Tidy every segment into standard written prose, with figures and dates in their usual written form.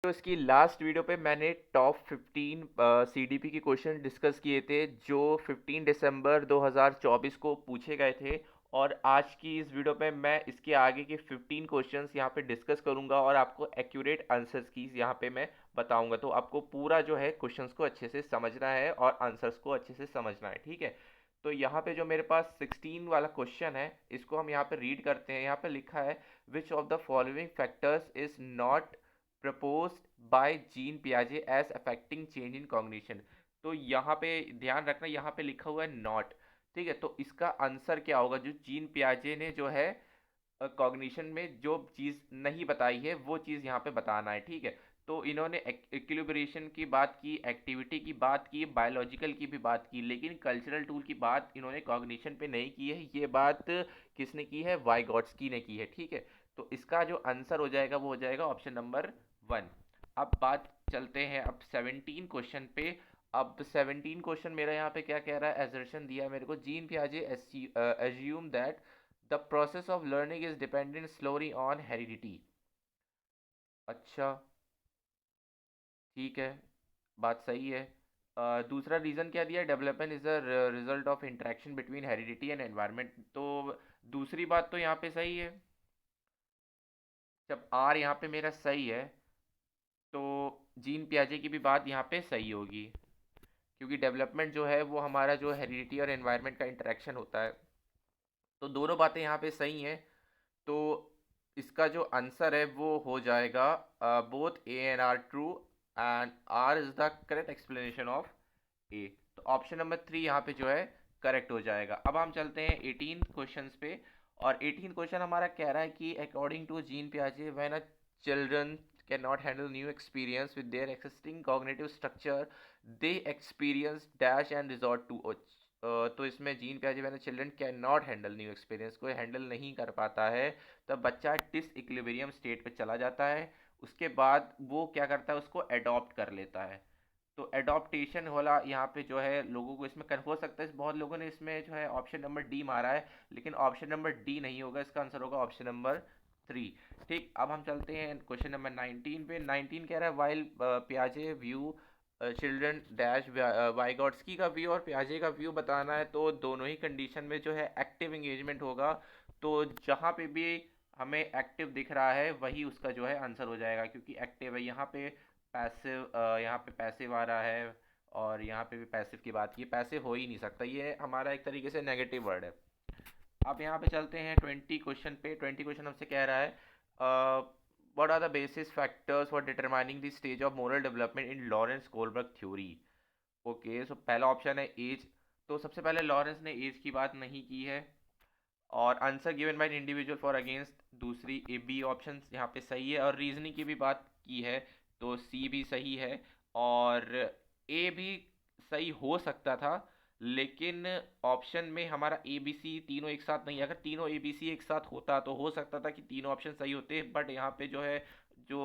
तो इसकी last video पे मैंने टॉप 15 सीडीपी के क्वेश्चन डिस्कस किए थे जो 15 दिसंबर 2024 को पूछे गए थे। और आज की इस वीडियो पे मैं इसके आगे के 15 क्वेश्चंस यहाँ पे डिस्कस करूँगा और आपको एक्यूरेट आंसर्स की यहाँ पे मैं बताऊँगा। तो आपको पूरा जो है क्वेश्चंस को अच्छे से समझना है और आंसर्स को अच्छे से समझना है, ठीक है। तो यहाँ पे जो मेरे पास 16 वाला क्वेश्चन है इसको हम यहाँ पे रीड करते हैं। यहाँ पे लिखा है which of the following factors is not proposed by Jean पियाजे as affecting change in cognition. तो यहाँ पे ध्यान रखना, यहाँ पे लिखा हुआ है नॉट, ठीक है। तो इसका आंसर क्या होगा? जो जीन पियाजे ने जो है कॉग्निशन में जो चीज़ नहीं बताई है वो चीज़ यहाँ पे बताना है, ठीक है। तो इन्होंने इक्विलिब्रेशन की बात की, एक्टिविटी की बात की, बायोलॉजिकल की भी बात की, लेकिन कल्चरल टूल की बात इन्होंने कॉग्निशन पे नहीं की है। ये बात किसने की है? वाइगॉट्स्की ने की है, ठीक है। तो इसका जो आंसर हो जाएगा वो हो जाएगा ऑप्शन नंबर 1। अब बात चलते हैं अब 17 क्वेश्चन पे। अब 17 क्वेश्चन मेरा यहाँ पे क्या कह रहा है? एजर्शन दिया है मेरे को, जीन पियाजे assume that the process of learning is dependent slowly on heredity. अच्छा, ठीक है, बात सही है। दूसरा रीज़न क्या दिया? Development is the result of interaction between heredity and environment. तो दूसरी बात तो यहाँ पे सही है। जब आर यहाँ पे मेरा सही है तो जीन पियाजे की भी बात यहाँ पे सही होगी, क्योंकि डेवलपमेंट जो है वो हमारा जो हेरिडिटी और एनवायरनमेंट का इंटरेक्शन होता है। तो दोनों बातें यहाँ पे सही हैं। तो इसका जो आंसर है वो हो जाएगा both A and R true and R is the correct explanation of A. तो ऑप्शन नंबर 3 यहाँ पे जो है करेक्ट हो जाएगा। अब हम चलते हैं 18 क्वेश्चंस पे। और 18 क्वेश्चन हमारा कह रहा है कि अकॉर्डिंग टू जीन पियाजे when a children can not handle new experience with their existing cognitive structure they experience dash and resort to. तो इसमें जीन पियाजे when a children can not handle new experience, कोई handle नहीं कर पाता है, तब बच्चा डिस इक्विलिब्रियम स्टेट पे चला जाता है। उसके बाद वो क्या करता है? उसको अडॉप्ट कर लेता है। तो एडॉप्टेशन वाला यहाँ पे जो है लोगों को इसमें हो सकता है, बहुत लोगों ने इसमें जो है ऑप्शन नंबर डी मारा है, लेकिन ऑप्शन नंबर डी नहीं होगा, इसका आंसर होगा ऑप्शन नंबर 3। ठीक, अब हम चलते हैं क्वेश्चन नंबर 19 पे। 19 कह रहा है वाइल पियाजे व्यू चिल्ड्रन डैश वाइगॉट्स्की का व्यू और पियाजे का व्यू बताना है। तो दोनों ही कंडीशन में जो है एक्टिव एंगेजमेंट होगा। तो जहाँ पे भी हमें एक्टिव दिख रहा है वही उसका जो है आंसर हो जाएगा, क्योंकि एक्टिव है। यहाँ पे पैसिव, यहाँ पे पैसिव आ रहा है और यहाँ पे भी पैसिव की बात की, पैसिव हो ही नहीं सकता, ये हमारा एक तरीके से नेगेटिव वर्ड है। अब यहाँ पे चलते हैं 20 क्वेश्चन पे। 20 क्वेश्चन हमसे कह रहा है what are the basis factors for determining the stage of moral development in Lawrence Kohlberg theory. Okay, so पहला ऑप्शन है एज। तो सबसे पहले लॉरेंस ने एज की बात नहीं की है। और answer given by individual for against, दूसरी ए बी ऑप्शन यहाँ पे सही है। और रीजनिंग की भी बात की है तो सी भी सही है। और ए भी सही हो सकता था, लेकिन ऑप्शन में हमारा ए बी सी तीनों एक साथ नहीं है। अगर तीनों ए बी सी एक साथ होता तो हो सकता था कि तीनों ऑप्शन सही होते, बट यहाँ पे जो है जो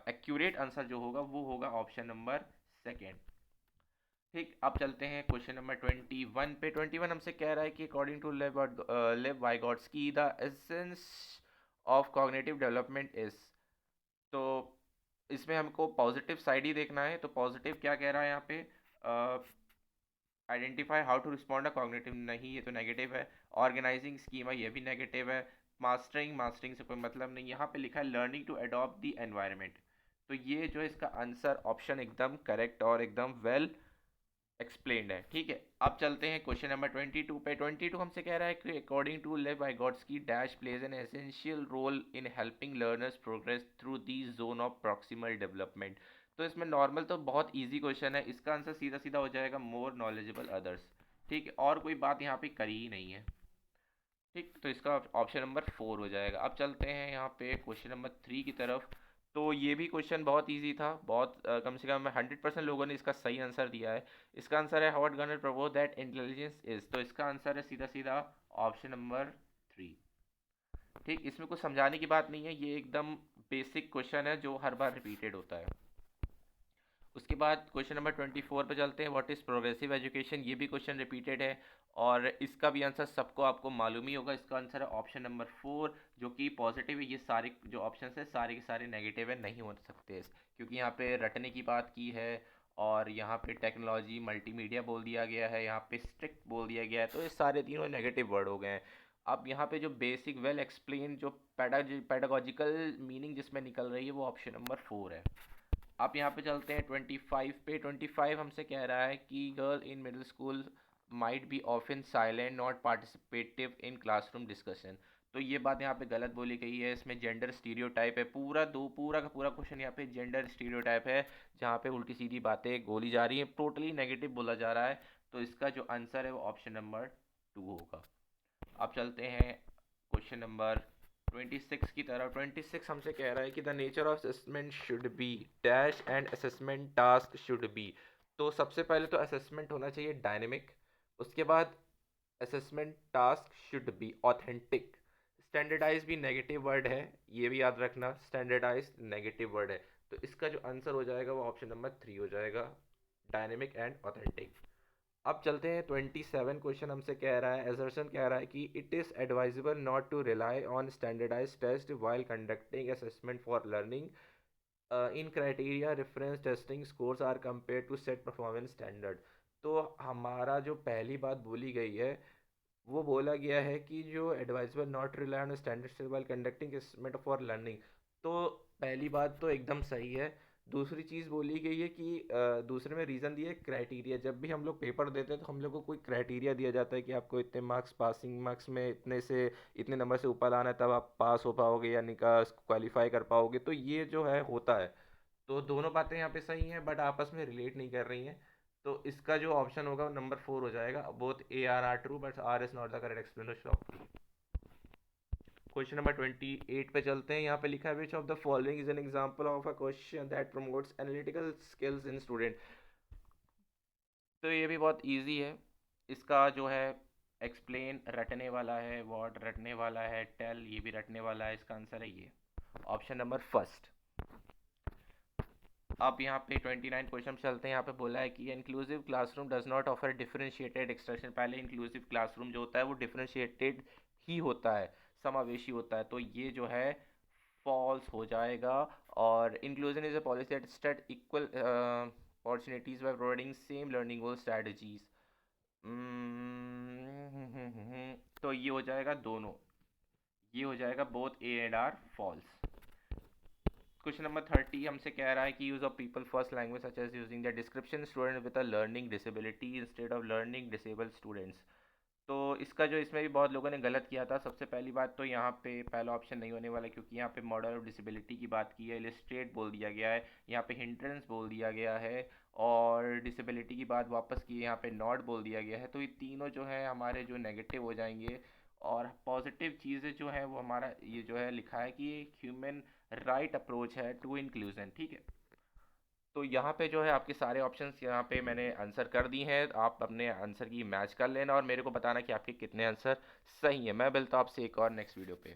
एक्यूरेट आंसर जो होगा वो होगा ऑप्शन नंबर सेकेंड। ठीक, अब चलते हैं क्वेश्चन नंबर 21 पे। 21 हमसे कह रहा है कि according to Lev Vygotsky the essence of cognitive development is. तो इसमें हमको पॉजिटिव साइड ही देखना है। तो पॉजिटिव क्या कह रहा है यहाँ पे? Identify how to respond a cognitive, नहीं, ये तो नेगेटिव है। ऑर्गेनाइजिंग स्कीमा, ये भी नेगेटिव है। मास्टरिंग, मास्टरिंग से कोई मतलब नहीं। यहाँ पे लिखा है learning to adopt the environment. तो ये जो है इसका आंसर ऑप्शन एकदम करेक्ट और एकदम वेल एक्सप्लेन्ड है, ठीक है। अब चलते हैं क्वेश्चन नंबर 22 पे। 22 हमसे कह रहा है कि according to Lev Vygotsky dash plays an essential role in helping learners progress through the zone of proximal development. तो इसमें नॉर्मल तो बहुत इजी क्वेश्चन है, इसका आंसर सीधा सीधा हो जाएगा मोर नॉलेजेबल अदर्स, ठीक है। और कोई बात यहाँ पे करी ही नहीं है, ठीक। तो इसका ऑप्शन नंबर 4 हो जाएगा। अब चलते हैं यहाँ पे क्वेश्चन नंबर 3 की तरफ। तो ये भी क्वेश्चन बहुत इजी था, बहुत कम से कम 100% लोगों ने इसका सही आंसर दिया है। इसका आंसर है what gone propose that intelligence is. तो इसका आंसर है सीधा सीधा ऑप्शन नंबर 3, ठीक। इसमें कुछ समझाने की बात नहीं है, ये एकदम बेसिक क्वेश्चन है जो हर बार रिपीटेड होता है। उसके बाद क्वेश्चन नंबर 24 पे चलते हैं। व्हाट इज़ प्रोग्रेसिव एजुकेशन, ये भी क्वेश्चन रिपीटेड है और इसका भी आंसर सबको आपको मालूम ही होगा। इसका आंसर है ऑप्शन नंबर 4 जो कि पॉजिटिव है। ये सारे जो ऑप्शन है सारे के सारे नेगेटिव है, नहीं हो सकते क्योंकि यहाँ पे रटने की बात की है और यहाँ पे टेक्नोलॉजी मल्टीमीडिया बोल दिया गया है, यहाँ पे स्ट्रिक्ट बोल दिया गया है, तो ये सारे तीनों नेगेटिव वर्ड हो गए हैं। अब यहाँ पे जो बेसिक वेल एक्सप्लेन जो पेडागोजिकल मीनिंग जिसमें निकल रही है वो ऑप्शन नंबर 4 है। आप यहाँ पे चलते हैं 25 पे। 25 हमसे कह रहा है कि girl in middle school might be often silent not participative in classroom discussion. तो ये बात यहाँ पे गलत बोली गई है। इसमें जेंडर स्टीरियोटाइप है, पूरा का पूरा क्वेश्चन यहाँ पे जेंडर स्टीरियोटाइप है, जहाँ पे उल्टी सीधी बातें बोली जा रही हैं, टोटली नेगेटिव बोला जा रहा है। तो इसका जो आंसर है वो ऑप्शन नंबर 2 होगा। अब चलते हैं क्वेश्चन नंबर 26 की तरफ। 26 हमसे कह रहा है कि the nature of assessment should be dash and assessment task should B. तो सबसे पहले तो असेसमेंट होना चाहिए डायनेमिक, उसके बाद assessment task should be authentic. Standardize भी नेगेटिव वर्ड है, ये भी याद रखना, स्टैंडर्डाइज नेगेटिव वर्ड है। तो इसका जो आंसर हो जाएगा वो ऑप्शन नंबर 3 हो जाएगा, डायनेमिक एंड ऑथेंटिक। अब चलते हैं 27 क्वेश्चन हमसे कह रहा है, एजर्सन कह रहा है कि it is advisable not to rely on standardize test while conducting assessment for learning in criteria reference testing scores are compare to set performance standard. तो हमारा जो पहली बात बोली गई है वो बोला गया है कि जो advisable not rely on standard while conducting assessment for learning. तो पहली बात तो एकदम सही है। दूसरी चीज़ बोली गई है कि दूसरे में रीज़न दिया है क्राइटेरिया। जब भी हम लोग पेपर देते हैं तो हम लोग को कोई क्राइटेरिया दिया जाता है कि आपको इतने मार्क्स, पासिंग मार्क्स में इतने से इतने नंबर से ऊपर लाना है तब आप पास हो पाओगे या निकाल क्वालिफाई कर पाओगे। तो ये जो है होता है। तो दोनों बातें यहाँ पे सही हैं बट आपस में रिलेट नहीं कर रही हैं। तो इसका जो ऑप्शन होगा वो नंबर 4 हो जाएगा। Both A R true but R is not the correct explanation of. Question number 28 पे चलते हैं। यहाँ पे लिखा है which of the following is an example of a question that promotes analytical skills in student. तो ये भी बहुत इजी है। इसका जो है एक्सप्लेन रटने वाला है, व्हाट रटने वाला है, टेल ये भी रटने वाला है। इसका आंसर है ये ऑप्शन नंबर फर्स्ट। अब यहाँ पे 29 क्वेश्चन चलते हैं। यहाँ पे बोला है कि inclusive classroom does not offer differentiated instruction. पहले इंक्लूसिव क्लासरूम जो होता है वो डिफरेंशिएटेड ही होता है, समावेशी होता है। तो ये जो है फॉल्स हो जाएगा। और inclusion is a policy that state equal opportunities by providing same learning goal strategies. तो ये हो जाएगा दोनों, ये हो जाएगा both A and R false. Question number 30 हमसे कह रहा है कि use of people first language such as using the description student with a learning disability instead of learning disabled students. तो इसका जो इसमें भी बहुत लोगों ने गलत किया था। सबसे पहली बात तो यहाँ पे पहला ऑप्शन नहीं होने वाला क्योंकि यहाँ पे मॉडल ऑफ डिसेबिलिटी की बात की है, इलिस्ट्रेट बोल दिया गया है, यहाँ पे हिंड्रेंस बोल दिया गया है और डिसेबिलिटी की बात वापस की है, यहाँ पे नॉट बोल दिया गया है। तो ये तीनों जो है हमारे जो नेगेटिव हो जाएंगे। और पॉजिटिव चीज़ें जो है वो हमारा ये जो है लिखा है कि ह्यूमन राइट अप्रोच है टू इंक्लूजन, ठीक है। तो यहाँ पे जो है आपके सारे ऑप्शंस यहाँ पे मैंने आंसर कर दी हैं। आप अपने आंसर की मैच कर लेना और मेरे को बताना कि आपके कितने आंसर सही हैं। मैं मिलता हूँ आपसे एक और नेक्स्ट वीडियो पे।